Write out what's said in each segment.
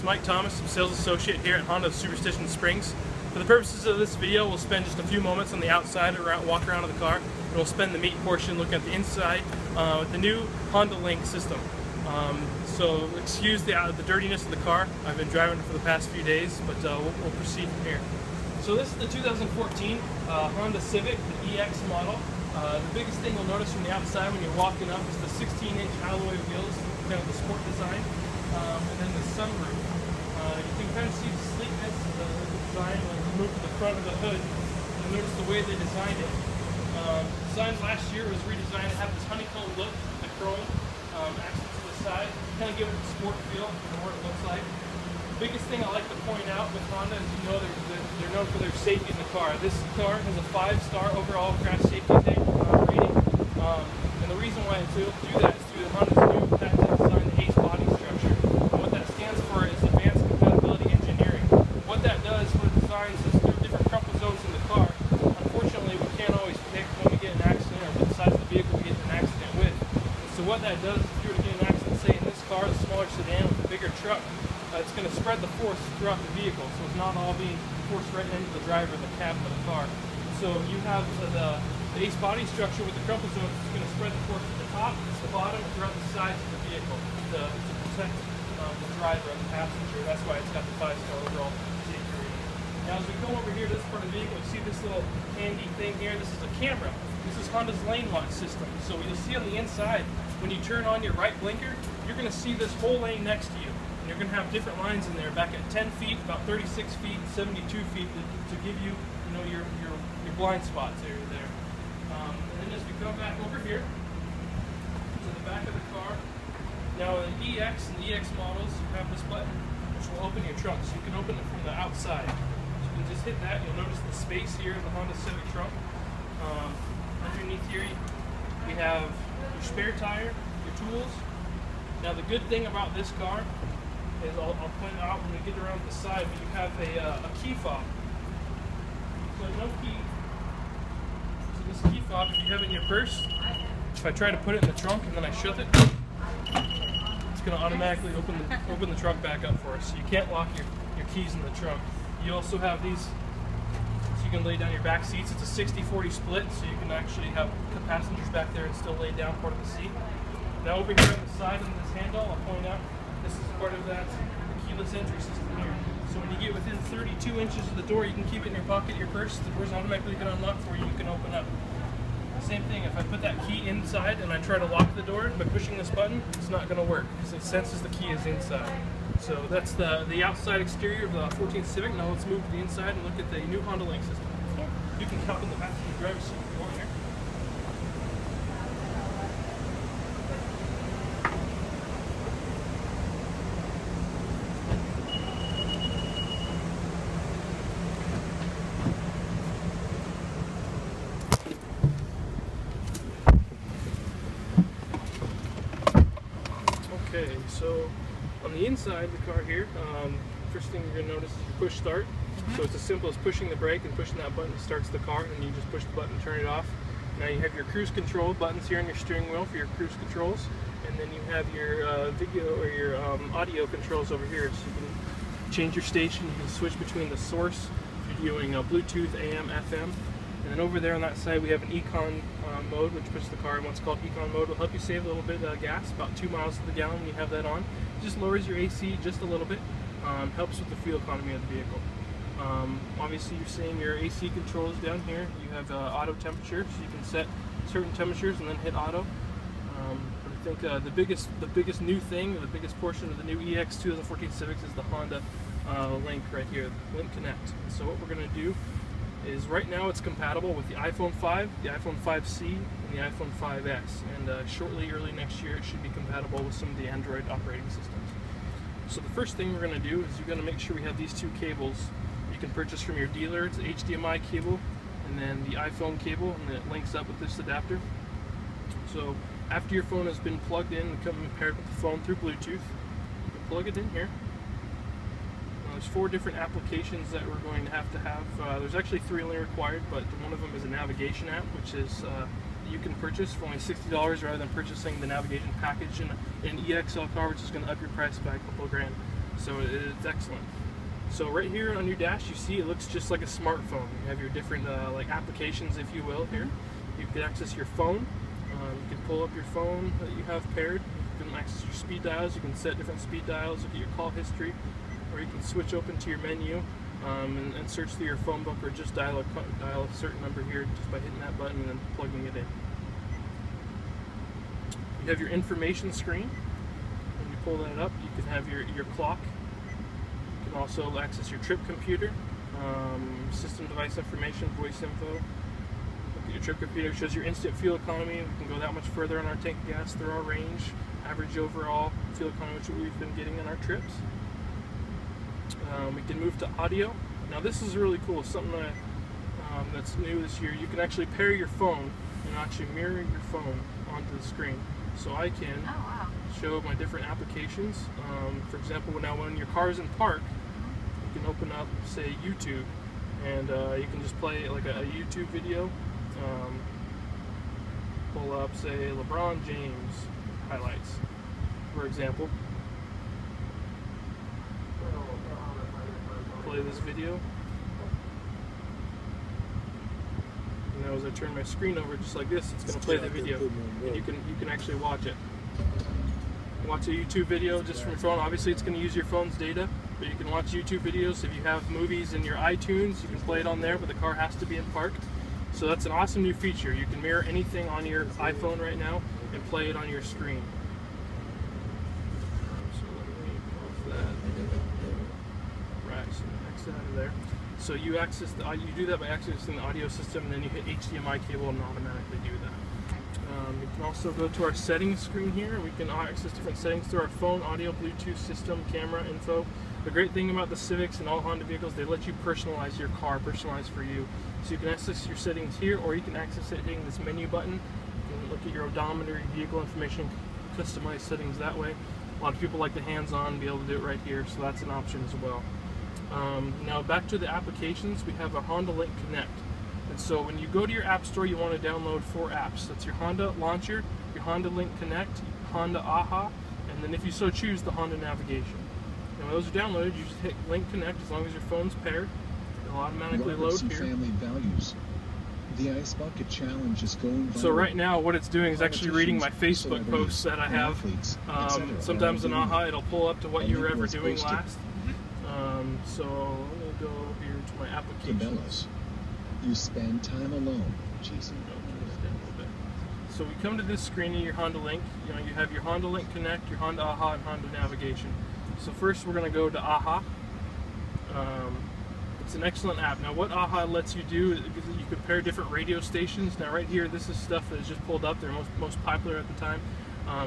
Mike Thomas, I'm sales associate here at Honda Superstition Springs. For the purposes of this video, we'll spend just a few moments on the outside, walk around of the car, and we'll spend the meat portion looking at the inside with the new Honda Link system. So excuse the dirtiness of the car. I've been driving it for the past few days, but we'll proceed from here. So this is the 2014 Honda Civic, the EX model. The biggest thing you'll notice from the outside when you're walking up is the 16-inch alloy wheels, kind of the sport design, and then the sunroof. You can kind of see the sleekness of the design when you move to the front of the hood. You'll notice the way they designed it. Designed last year, was redesigned to have this honeycomb look, the chrome accent to the side, kind of give it the sport feel and what it looks like. The biggest thing I like to point out with Honda is, you know, they're known for their safety in the car. This car has a 5-star overall crash safety rating, and the reason why it's able to do that is due to Honda's new patented design, the ACE body structure. And what that stands for is Advanced Compatibility Engineering. What that does for the designs is through different crumple zones in the car. Unfortunately, we can't always pick when we get an accident or what size of the vehicle we get in an accident with. And so what that does is, if you were to get an accident, say in this car, a smaller sedan with a bigger truck, it's going to spread the force throughout the vehicle, so it's not all being forced right into the driver of the cabin of the car. So you have the ACE body structure with the crumple zones. It's going to spread the force at the top, the bottom, and throughout the sides of the vehicle to protect the driver and the passenger. That's why it's got the 5-star overall safety rating. Now as we come over here to this part of the vehicle, you see this little handy thing here. This is a camera. This is Honda's lane watch system. So you'll see on the inside, when you turn on your right blinker, you're going to see this whole lane next to you. And you're going to have different lines in there, back at 10 feet, about 36 feet, and 72 feet to give you, your blind spots area there. And then as we come back over here to the back of the car, now in the EX and the EX models, you have this button which will open your trunk, so you can open it from the outside. So you can just hit that. You'll notice the space here in the Honda Civic trunk. Underneath here, we have your spare tire, your tools. Now the good thing about this car is, I'll point out when we get around the side, but you have a key fob. So no key. So this key fob, if you have it in your purse, if I try to put it in the trunk and then I shut it, it's going to automatically open the trunk back up for us. So you can't lock your keys in the trunk. You also have these, so you can lay down your back seats. It's a 60-40 split, so you can actually have the passengers back there and still lay down part of the seat. Now over here on the side of this handle, I'll point out, this is part of that keyless entry system here. So when you get within 32 inches of the door, you can keep it in your pocket, your purse. The door's automatically going to unlock for you. You can open up. Same thing, if I put that key inside and I try to lock the door by pushing this button, it's not going to work because it senses the key is inside. So that's the outside exterior of the 14 Civic. Now let's move to the inside and look at the new Honda Link system. You can hop in the passenger driver's seat if you want here. Okay, so on the inside of the car here, first thing you're going to notice is your push start. So it's as simple as pushing the brake and pushing that button starts the car, and you just push the button and turn it off. Now you have your cruise control buttons here on your steering wheel for your cruise controls, and then you have your video or your audio controls over here. So you can change your station, you can switch between the source if you're doing Bluetooth, AM, FM. And then over there on that side we have an Econ mode, which puts the car in what's called Econ mode. It will help you save a little bit of gas, about 2 miles to the gallon when you have that on. It just lowers your AC just a little bit, helps with the fuel economy of the vehicle. Obviously you're seeing your AC controls down here. You have auto temperature, so you can set certain temperatures and then hit auto. But I think the biggest new thing, or the biggest portion of the new EX 2014 Civics is the Honda Link right here, Link Connect. So what we're going to do is, right now it's compatible with the iPhone 5, the iPhone 5C, and the iPhone 5S, and shortly, early next year, it should be compatible with some of the Android operating systems. So the first thing we're going to do is you're going to make sure we have these two cables you can purchase from your dealer. It's an HDMI cable and then the iPhone cable, and then it links up with this adapter. So after your phone has been plugged in and paired with the phone through Bluetooth, you can plug it in here. There's 4 different applications that we're going to have. There's actually 3 only required, but one of them is a navigation app, which is you can purchase for only $60 rather than purchasing the navigation package in an EXL car, which is going to up your price by a couple of grand. So it's excellent. So right here on your dash, you see it looks just like a smartphone. You have your different like applications, if you will, here. You can access your phone. You can pull up your phone that you have paired. You can access your speed dials. You can set different speed dials, look at your call history, or you can switch open to your menu and search through your phone book, or just dial a certain number here just by hitting that button and then plugging it in. You have your information screen. When you pull that up, you can have your clock. You can also access your trip computer, system device information, voice info. Look at your trip computer, shows your instant fuel economy. We can go that much further on our tank gas through our range, average overall fuel economy, which we've been getting on our trips. We can move to audio. Now this is really cool, something that's new this year. You can actually pair your phone and actually mirror your phone onto the screen. So I can show my different applications. For example, now when your car is in park, you can open up, say, YouTube, and you can just play like a YouTube video. Pull up, say, LeBron James highlights, for example. Play this video. Now as I turn my screen over just like this, it's going to play the video, and you can actually watch it. Watch a YouTube video just from your phone. Obviously it's going to use your phone's data, but you can watch YouTube videos. If you have movies in your iTunes, you can play it on there, but the car has to be in park. So that's an awesome new feature. You can mirror anything on your iPhone right now and play it on your screen. So let me pause that. Right, so exit out of there. So you do that by accessing the audio system, and then you hit HDMI cable and automatically do that. We can also go to our settings screen here. We can access different settings through our phone, audio, Bluetooth system, camera, info. The great thing about the Civics and all Honda vehicles, they let you personalize your car, personalize for you. So you can access your settings here, or you can access it hitting this menu button. You can look at your odometer, your vehicle information, customize settings that way. A lot of people like the hands-on, be able to do it right here, so that's an option as well. Now back to the applications, we have a Honda Link Connect. And so when you go to your app store, you want to download 4 apps. That's your Honda Launcher, your Honda Link Connect, Honda AHA, and then if you so choose, the Honda Navigation. And when those are downloaded, you just hit Link Connect. As long as your phone's paired, it'll automatically load here. Family values. The Ice Bucket Challenge is going viral. So right now what it's doing is actually reading my Facebook posts that I have. Sometimes in AHA it'll pull up to what you were ever doing last. So I'm going to go here to my applications. You spend time alone. Jesus. So we come to this screen in your Honda Link. You have your Honda Link Connect, your Honda AHA, and Honda Navigation. So first we're going to go to AHA. It's an excellent app. Now what AHA lets you do is you compare different radio stations. Now right here, this is stuff that is just pulled up. They're most popular at the time.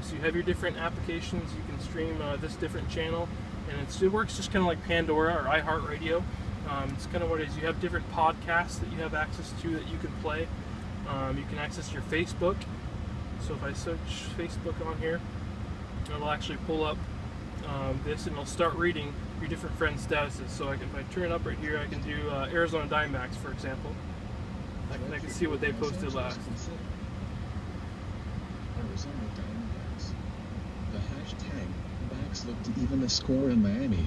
So you have your different applications. You can stream this different channel, and it works just kind of like Pandora or iHeartRadio. It's kind of what it is. You have different podcasts that you have access to that you can play. You can access your Facebook. So if I search Facebook on here, it'll actually pull up this, and it'll start reading your different friends' statuses. So if I turn it up right here, I can do Arizona Diamondbacks, for example. I can see what they posted last. Arizona Diamondbacks. The hashtag backs look to even the score in Miami.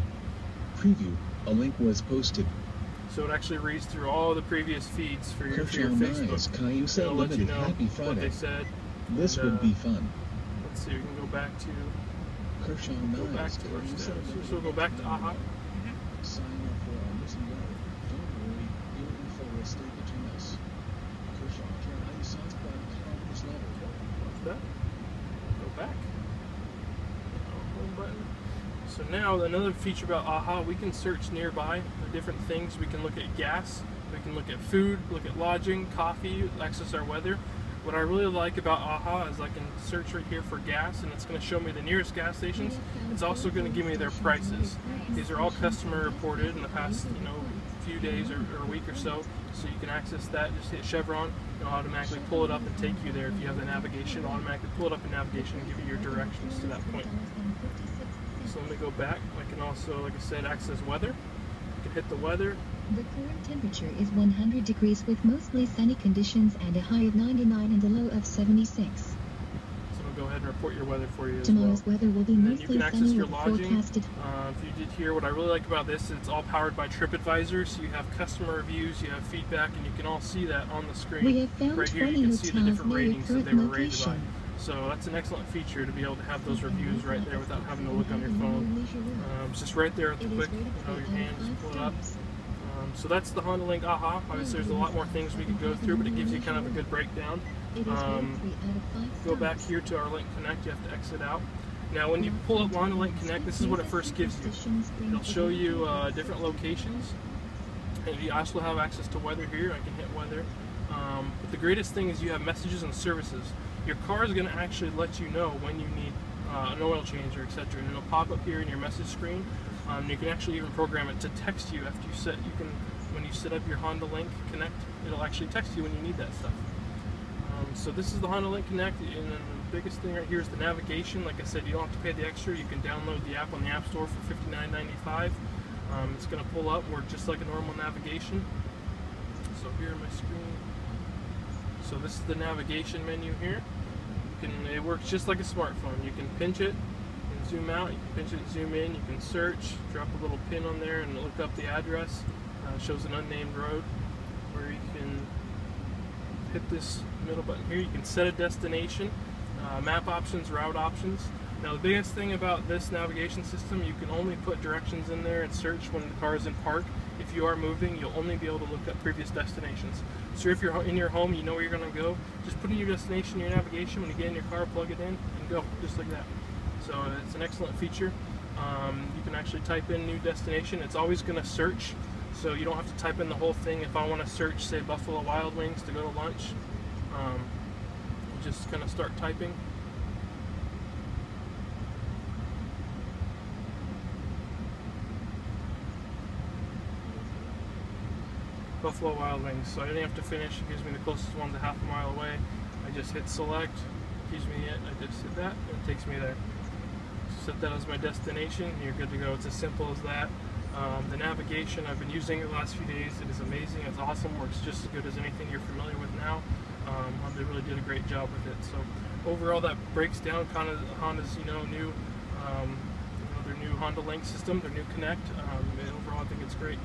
Preview. A link was posted. So it actually reads through all the previous feeds for your Facebook. It'll let you know Happy Friday. What they said. This would be fun. Let's see, we can go back to our status. So we'll go back to AHA. Sign up for our newsletter. Don't worry, your info will stay between us. Kershaw, Carolina, South Carolina newsletter. What's that? Go back. Home button. So now another feature about AHA, we can search nearby the different things. We can look at gas, we can look at food, look at lodging, coffee, access our weather. What I really like about AHA is I can search right here for gas, and it's going to show me the nearest gas stations. It's also going to give me their prices. These are all customer reported in the past, few days or a week or so. So you can access that. Just hit Chevron, it'll automatically pull it up and take you there. If you have the navigation, it'll automatically pull it up in navigation and give you your directions to that point. So let me go back. I can also, like I said, access weather. I can hit the weather. The current temperature is 100 degrees with mostly sunny conditions and a high of 99 and a low of 76. So go ahead and report your weather for you as well. Tomorrow's weather will be And then you mostly can access sunny your with lodging. forecasted. If you did hear, what I really like about this, it's all powered by TripAdvisor, so you have customer reviews, you have feedback, and you can all see that on the screen. We have found Right here 20 you can see the hotels different near your ratings that current they were rated by. location. So that's an excellent feature to be able to have those reviews right there without having to look on your phone. It's just right there at the click, your hand, just pull it up. So that's the Honda Link AHA. Obviously there's a lot more things we could go through, but it gives you kind of a good breakdown. Go back here to our Link Connect, you have to exit out. Now when you pull up Honda Link Connect, this is what it first gives you. It'll show you different locations, and you also have access to weather here. I can hit weather. But the greatest thing is you have messages and services. Your car is going to actually let you know when you need an oil change or etc. And it'll pop up here in your message screen. You can actually even program it to text you after you set. When you set up your Honda Link Connect, it'll actually text you when you need that stuff. So this is the Honda Link Connect, and then the biggest thing right here is the navigation. Like I said, you don't have to pay the extra. You can download the app on the App Store for $59.95. It's going to pull up, work just like a normal navigation. So here on my screen. So this is the navigation menu here. It works just like a smartphone. You can pinch it and zoom out. You can pinch it and zoom in. You can search, drop a little pin on there, and look up the address. It shows an unnamed road. Where you can hit this middle button here. You can set a destination, map options, route options. Now the biggest thing about this navigation system, you can only put directions in there and search when the car is in park. If you are moving, you'll only be able to look up previous destinations. So if you're in your home, you know where you're going to go, just put in your destination in your navigation. When you get in your car, plug it in and go, just like that. So it's an excellent feature. You can actually type in new destination. It's always going to search, so you don't have to type in the whole thing. If I want to search, say, Buffalo Wild Wings to go to lunch, just kind of start typing. Buffalo Wild Wings. So I didn't have to finish. It gives me the closest one's a half a mile away. I just hit select, gives me it. I just hit that, and it takes me there. Set that as my destination, and you're good to go. It's as simple as that. The navigation, I've been using it the last few days. It is amazing. It's awesome. Works just as good as anything you're familiar with now. Honda really did a great job with it. So overall, that breaks down kind of Honda's new their new Honda Link system, their new Connect. Overall, I think it's great.